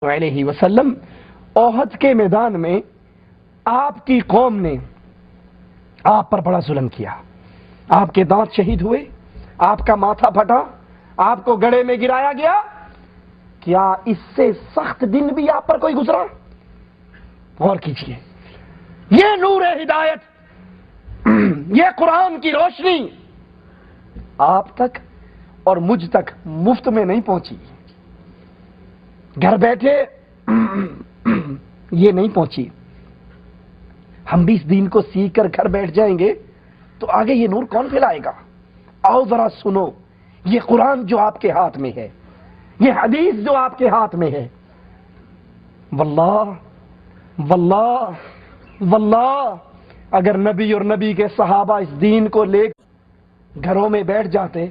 علیہ وسلم احد کے میدان میں آپ کی قوم نے آپ پر بڑا ظلم کیا، آپ کے دانت شہید ہوئے، آپ کا ماتھا پھٹا، آپ کو گڑھے میں گرایا گیا۔ کیا اس سے سخت دن بھی آپ پر کوئی گزرا؟ غور کیجئے، یہ نور ہدایت، یہ قرآن کی روشنی آپ تک اور مجھ تک مفت میں نہیں پہنچی، گھر بیٹھے یہ نہیں پہنچی۔ ہم بھی اس دین کو سیکھ کر گھر بیٹھ جائیں گے تو آگے یہ نور کون پھیلائے گا؟ آؤ ذرا سنو، یہ قرآن جو آپ کے ہاتھ میں ہے، یہ حدیث جو آپ کے ہاتھ میں ہے، واللہ واللہ واللہ اگر نبی اور نبی کے صحابہ اس دین کو لے گھروں میں بیٹھ جاتے،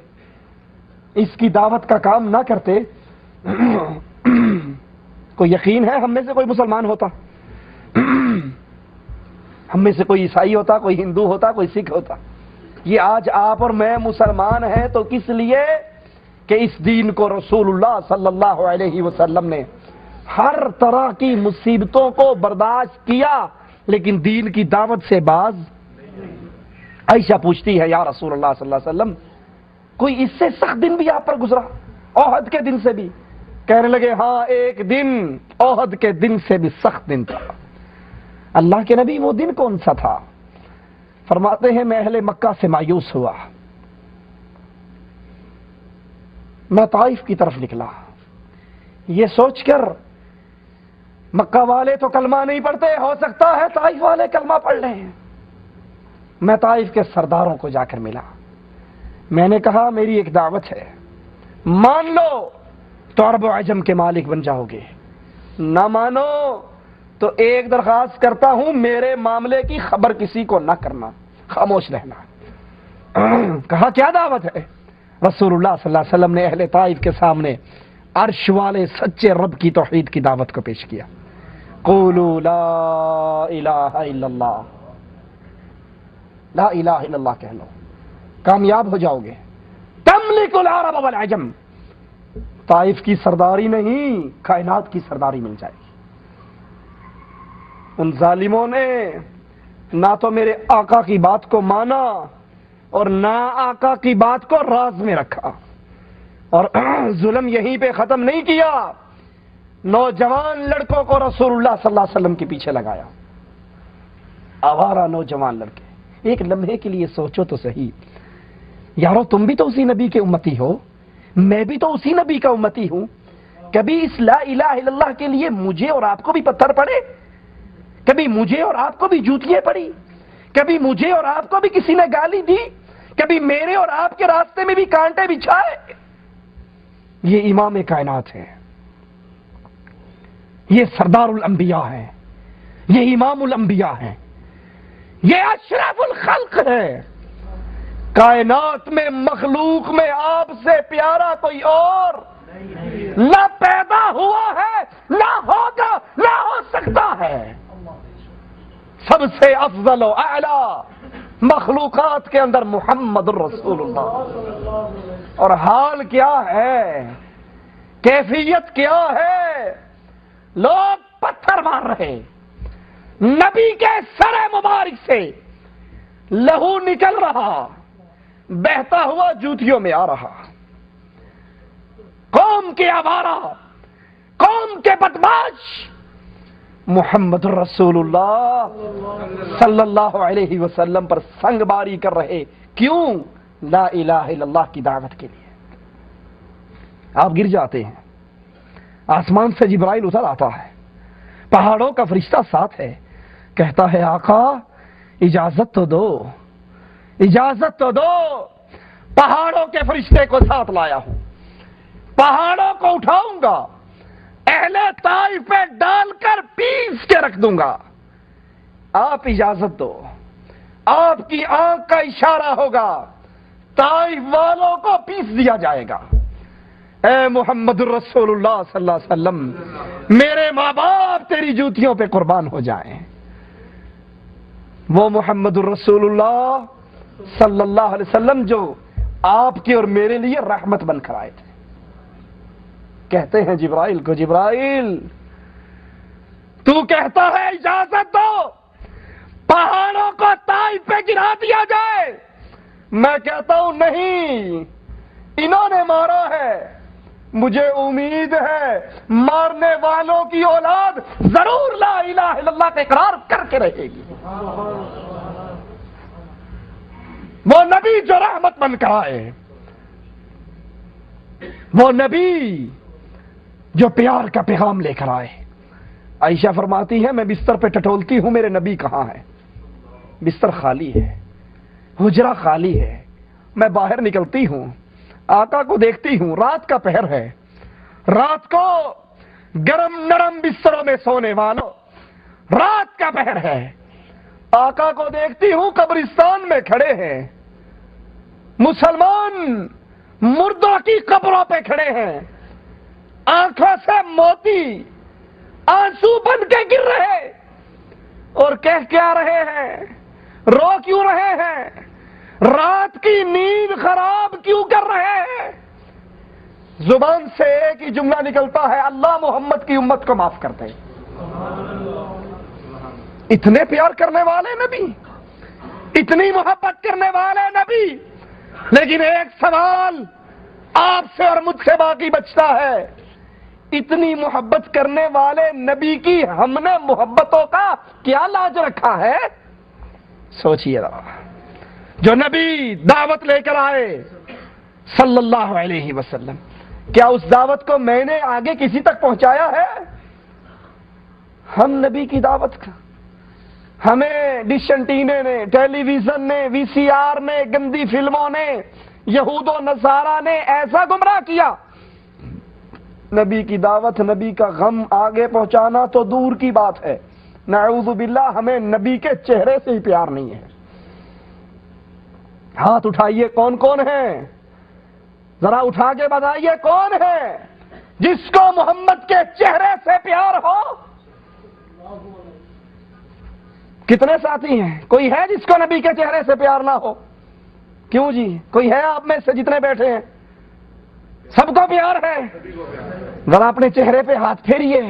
اس کی دعوت کا کام نہ کرتے، کوئی یقین ہے ہم میں سے کوئی مسلمان ہوتا؟ ہم میں سے کوئی عیسائی ہوتا، کوئی ہندو ہوتا، کوئی سکھ ہوتا؟ یہ آج آپ اور میں مسلمان ہیں تو کس لیے کہ اس دین کو رسول اللہ صلی اللہ علیہ وسلم نے ہر طرح کی مصیبتوں کو برداشت کیا لیکن دین کی دعوت سے باز۔ عائشہ پوچھتی ہے یا رسول اللہ صلی اللہ علیہ وسلم، کوئی اس سے سخت دن بھی آپ پر گزرا احد کے دن سے بھی؟ کہنے لگے ہاں، ایک دن احد کے دن سے بھی سخت دن تھا۔ اللہ کے نبی وہ دن کون سا تھا؟ فرماتے ہیں میں اہل مکہ سے مایوس ہوا، میں طائف کی طرف نکلا، یہ سوچ کر مکہ والے تو کلمہ نہیں پڑھتے، ہو سکتا ہے طائف والے کلمہ پڑھ لیں۔ میں طائف کے سرداروں کو جا کر ملا، میں نے کہا میری ایک دعوت ہے، مان لو تو عرب و عجم کے مالک بن جاؤ گے، نہ مانو تو ایک درخواست کرتا ہوں میرے معاملے کی خبر کسی کو نہ کرنا، خاموش رہنا۔ کہا کیا دعوت ہے؟ رسول اللہ صلی اللہ علیہ وسلم نے اہل طائف کے سامنے عرش والے سچے رب کی توحید کی دعوت کو پیش کیا۔ قولوا لا الہ الا اللہ، لا الہ الا اللہ کہہ لو، کامیاب ہو جاؤ گے۔ تملک العرب والعجم، طائف کی سرداری نہیں، کائنات کی سرداری مل جائے گی۔ ان ظالموں نے نہ تو میرے آقا کی بات کو مانا اور نہ آقا کی بات کو راز میں رکھا، اور ظلم یہیں پہ ختم نہیں کیا، نوجوان لڑکوں کو رسول اللہ صلی اللہ علیہ وسلم کے پیچھے لگایا۔ آوارہ نوجوان لڑکے، ایک لمحے کے لیے سوچو تو صحیح، یارو تم بھی تو اسی نبی کے امتی ہو، میں بھی تو اسی نبی کا امتی ہوں، کبھی اس لا الہ الا اللہ کے لیے مجھے اور آپ کو بھی پتھر پڑے؟ کبھی مجھے اور آپ کو بھی جوتیاں پڑی؟ کبھی مجھے اور آپ کو بھی کسی نے گالی دی؟ کبھی میرے اور آپ کے راستے میں بھی کانٹے بچھائے؟ یہ امام کائنات ہے، یہ سردار الانبیاء ہے، یہ امام الانبیاء ہے، یہ اشرف الخلق ہے۔ کائنات میں مخلوق میں آپ سے پیارا کوئی اور نہ پیدا ہوا ہے، نہ ہوگا، نہ ہو سکتا ہے۔ سب سے افضل و اعلی مخلوقات کے اندر محمد الرسول اللہ۔ اور حال کیا ہے، کیفیت کیا ہے؟ لوگ پتھر مار رہے، نبی کے سر مبارک سے لہو نکل رہا، بہتا ہوا جوتیوں میں آ رہا۔ قوم کے آوارہ، قوم کے بدماش محمد الرسول اللہ صلی اللہ علیہ وسلم پر سنگ باری کر رہے، کیوں؟ لا الہ الا اللہ کی دعوت کے لیے۔ آپ گر جاتے ہیں، آسمان سے جبرائیل اتر آتا ہے، پہاڑوں کا فرشتہ ساتھ ہے، کہتا ہے آقا اجازت تو دو، اجازت تو دو، پہاڑوں کے فرشتے کو ساتھ لایا ہوں، پہاڑوں کو اٹھاؤں گا، اہل طائف پہ ڈال کر پیس کے رکھ دوں گا، آپ اجازت دو۔ آپ کی آنکھ کا اشارہ ہوگا، طائف والوں کو پیس دیا جائے گا۔ اے محمد الرسول اللہ صلی اللہ علیہ وسلم، میرے ماں باپ تیری جوتیوں پہ قربان ہو جائیں۔ وہ محمد الرسول اللہ صلی اللہ علیہ وسلم جو آپ کے اور میرے لیے رحمت بن کر آئے تھے، کہتے ہیں جبرائیل کو، جبرائیل تو کہتا ہے اجازت دو پہاڑوں کو طائف پہ گرا دیا جائے، میں کہتا ہوں نہیں، انہوں نے مارا ہے، مجھے امید ہے مارنے والوں کی اولاد ضرور لا الہ الا اللہ کا اقرار کر کے رہے گی۔ وہ نبی جو رحمت بن کر آئے، وہ نبی جو پیار کا پیغام لے کر آئے۔ عائشہ فرماتی ہے میں بستر پہ ٹٹولتی ہوں، میرے نبی کہاں ہے؟ بستر خالی ہے، حجرہ خالی ہے، میں باہر نکلتی ہوں، آقا کو دیکھتی ہوں، رات کا پہر ہے، رات کو گرم نرم بستروں میں سونے والوں، رات کا پہر ہے، آقا کو دیکھتی ہوں قبرستان میں کھڑے ہیں، مسلمان مردوں کی قبروں پہ کھڑے ہیں، آنکھوں سے موتی آنسو بن کے گر رہے اور کہہ کیا رہے ہیں، رو کیوں رہے ہیں، رات کی نیند خراب کیوں کر رہے ہیں؟ زبان سے ایک ہی جملہ نکلتا ہے، اللہ محمد کی امت کو معاف کر دے۔ اتنے پیار کرنے والے نبی، اتنی محبت کرنے والے نبی، لیکن ایک سوال آپ سے اور مجھ سے باقی بچتا ہے، اتنی محبت کرنے والے نبی کی ہم نے محبتوں کا کیا لاج رکھا ہے؟ سوچئے ذرا، جو نبی دعوت لے کر آئے صلی اللہ علیہ وسلم، کیا اس دعوت کو میں نے آگے کسی تک پہنچایا ہے؟ ہم نبی کی دعوت کا ہمیں ڈش انٹینے نے، ٹیلی ویژن نے، وی سی آر نے، گندی فلموں نے، یہود و نصارہ نے ایسا گمراہ کیا، نبی کی دعوت، نبی کا غم آگے پہنچانا تو دور کی بات ہے، نعوذ باللہ ہمیں نبی کے چہرے سے ہی پیار نہیں ہے۔ ہاتھ اٹھائیے کون کون ہے، ذرا اٹھا کے بتائیے کون ہے جس کو محمد کے چہرے سے پیار ہو؟ کتنے ساتھی ہیں؟ کوئی ہے جس کو نبی کے چہرے سے پیار نہ ہو؟ کیوں جی، کوئی ہے آپ میں سے جتنے بیٹھے ہیں؟ سب کو پیار ہے؟ ذرا اپنے چہرے پہ ہاتھ پھیریے،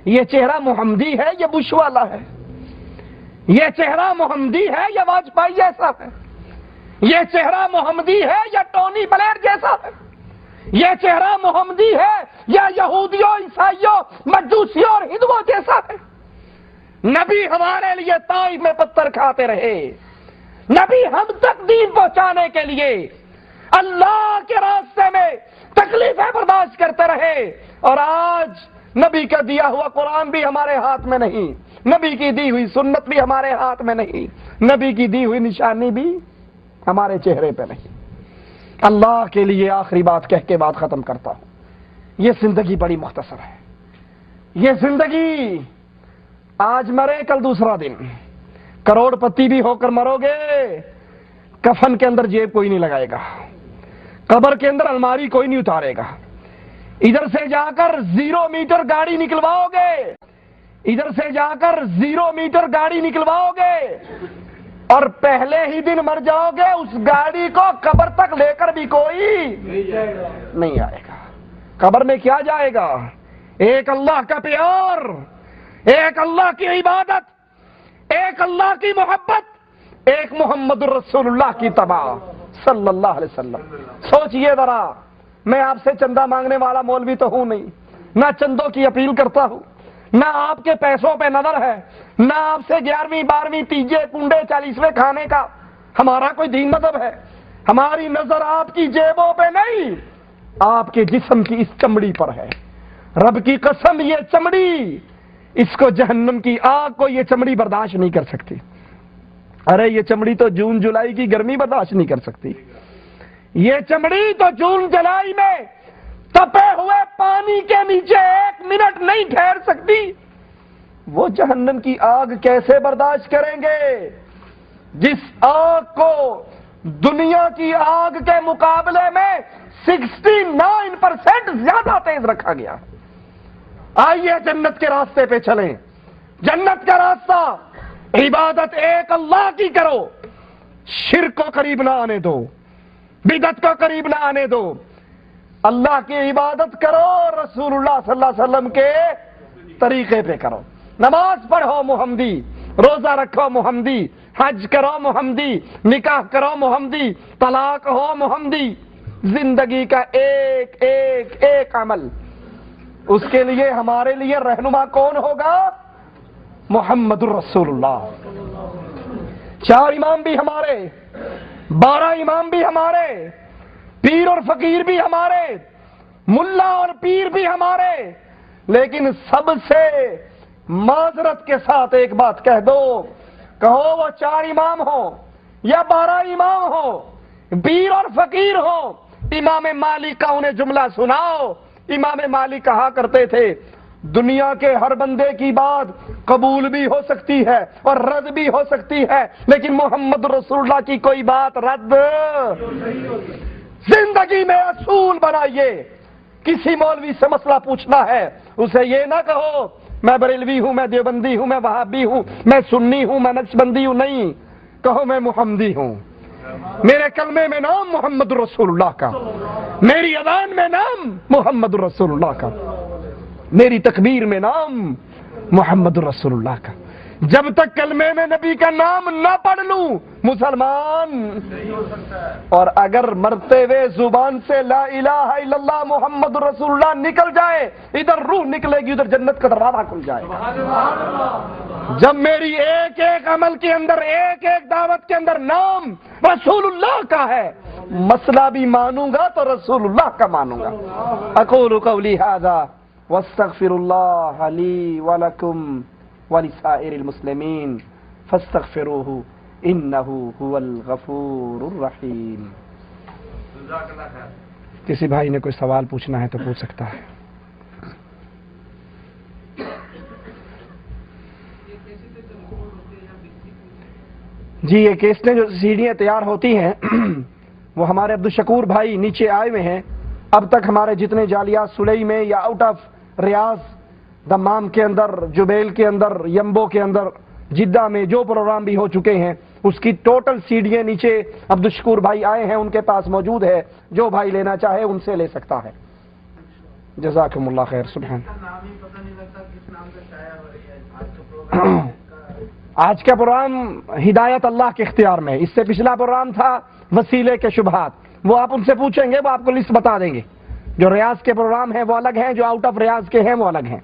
یہ چہرہ محمدی ہے یا بش والا ہے؟ یہ چہرہ محمدی ہے یا واجپئی جیسا ہے؟ یہ چہرہ محمدی ہے یا ٹونی بلیر جیسا ہے؟ یہ چہرہ محمدی ہے یا یہودیوں، عیسائیوں، مجوسیوں اور ہندوؤں جیسا ہے؟ نبی ہمارے لیے طائف میں پتھر کھاتے رہے، نبی ہم تک دین پہنچانے کے لیے اللہ کے راستے میں تکلیفیں برداشت کرتے رہے، اور آج نبی کا دیا ہوا قرآن بھی ہمارے ہاتھ میں نہیں، نبی کی دی ہوئی سنت بھی ہمارے ہاتھ میں نہیں، نبی کی دی ہوئی نشانی بھی ہمارے چہرے پہ نہیں۔ اللہ کے لیے آخری بات کہہ کے بات ختم کرتا ہوں، یہ زندگی بڑی مختصر ہے، یہ زندگی آج مرے کل دوسرا دن، کروڑ پتی بھی ہو کر مرو گے، کفن کے اندر جیب کوئی نہیں لگائے گا، قبر کے اندر الماری کوئی نہیں اتارے گا، ادھر سے جا کر 0 میٹر گاڑی نکلواؤ گے، ادھر سے جا کر 0 میٹر گاڑی نکلواؤ گے، اور پہلے ہی دن مر جاؤ گے، اس گاڑی کو قبر تک لے کر بھی کوئی نہیں آئے گا۔ قبر میں کیا جائے گا؟ ایک اللہ کا پیار، ایک اللہ کی عبادت، ایک اللہ کی محبت، ایک محمد الرسول اللہ کی اتباع صلی اللہ علیہ وسلم۔ سوچئے ذرا، میں آپ سے چندہ مانگنے والا مولوی تو ہوں نہیں، نہ چندوں کی اپیل کرتا ہوں، نہ آپ کے پیسوں پہ نظر ہے، نہ آپ سے 11ویں 12ویں تیجے کنڈے 40ویں کھانے کا ہمارا کوئی دین مذہب ہے۔ ہماری نظر آپ کی جیبوں پہ نہیں، آپ کے جسم کی اس چمڑی پر ہے۔ رب کی قسم، یہ چمڑی، اس کو جہنم کی آگ کو یہ چمڑی برداشت نہیں کر سکتی۔ ارے یہ چمڑی تو جون جولائی کی گرمی برداشت نہیں کر سکتی، یہ چمڑی تو جون جولائی میں تپے ہوئے پانی کے نیچے 1 منٹ نہیں ٹھہر سکتی، وہ جہنم کی آگ کیسے برداشت کریں گے جس آگ کو دنیا کی آگ کے مقابلے میں 69% زیادہ تیز رکھا گیا۔ آئیے جنت کے راستے پہ چلیں، جنت کا راستہ عبادت ایک اللہ کی کرو، شرک کو قریب نہ آنے دو، بدعت کو قریب نہ آنے دو، اللہ کی عبادت کرو، رسول اللہ صلی اللہ علیہ وسلم کے طریقے پہ کرو۔ نماز پڑھو محمدی، روزہ رکھو محمدی، حج کرو محمدی، نکاح کرو محمدی، طلاق ہو محمدی، زندگی کا ایک ایک ایک عمل، اس کے لیے ہمارے لیے رہنما کون ہوگا؟ محمد الرسول اللہ۔ 4 امام بھی ہمارے، 12 امام بھی ہمارے، پیر اور فقیر بھی ہمارے، ملا اور پیر بھی ہمارے، لیکن سب سے معذرت کے ساتھ ایک بات کہہ دو، کہو وہ 4 امام ہو یا 12 امام ہو، پیر اور فقیر ہو، امام مالک کا انہیں جملہ سناؤ۔ امام مالک کہا کرتے تھے دنیا کے ہر بندے کی بات قبول بھی ہو سکتی ہے اور رد بھی ہو سکتی ہے، لیکن محمد رسول اللہ کی کوئی بات رد۔ زندگی میں اصول بنائیے۔ کسی مولوی سے مسئلہ پوچھنا ہے، اسے یہ نہ کہو میں بریلوی ہوں، میں دیوبندی ہوں، میں وہابی ہوں، میں سنی ہوں، میں نقشبندی ہوں، نہیں، کہو میں محمدی ہوں، میرے کلمے میں نام محمد رسول اللہ کا، میری اذان میں نام محمد رسول اللہ کا، میری تکبیر میں نام محمد رسول اللہ کا۔ جب تک کلمے میں نبی کا نام نہ پڑھ لوں مسلمان، اور اگر مرتے ہوئے زبان سے لا الہ الا اللہ محمد رسول اللہ نکل جائے، ادھر روح نکلے گی، ادھر جنت کا دروازہ کھل جائے گا۔ جب میری ایک ایک عمل کے اندر، ایک ایک دعوت کے اندر نام رسول اللہ کا ہے، مسئلہ بھی مانوں گا تو رسول اللہ کا مانوں گا۔ اقول قولی ھذا واستغفر اللہ لی ولکم ولسائر المسلمین فاستغفروہ انہ هو الغفور الرحیم۔ کسی بھائی نے کوئی سوال پوچھنا ہے تو پوچھ سکتا ہے۔ جی یہ کیسٹیں جو سیڑھیاں تیار ہوتی ہیں وہ ہمارے عبدالشکور بھائی نیچے آئے ہوئے ہیں۔ اب تک ہمارے جتنے جالیات سلئی میں یا آؤٹ آف ریاض، دمام کے اندر، جبیل کے اندر، یمبو کے اندر، جدہ میں جو پروگرام بھی ہو چکے ہیں، اس کی ٹوٹل سیڑھیاں نیچے عبدالشکور بھائی آئے ہیں، ان کے پاس موجود ہے، جو بھائی لینا چاہے ان سے لے سکتا ہے۔ جزاکم اللہ خیر۔ سبحان آج کا پروگرام ہدایت اللہ کے اختیار میں، اس سے پچھلا پروگرام تھا وسیلے کے شبہات، وہ آپ ان سے پوچھیں گے، وہ آپ کو لسٹ بتا دیں گے۔ جو ریاض کے پروگرام ہیں وہ الگ ہیں، جو آؤٹ آف ریاض کے ہیں وہ الگ ہیں۔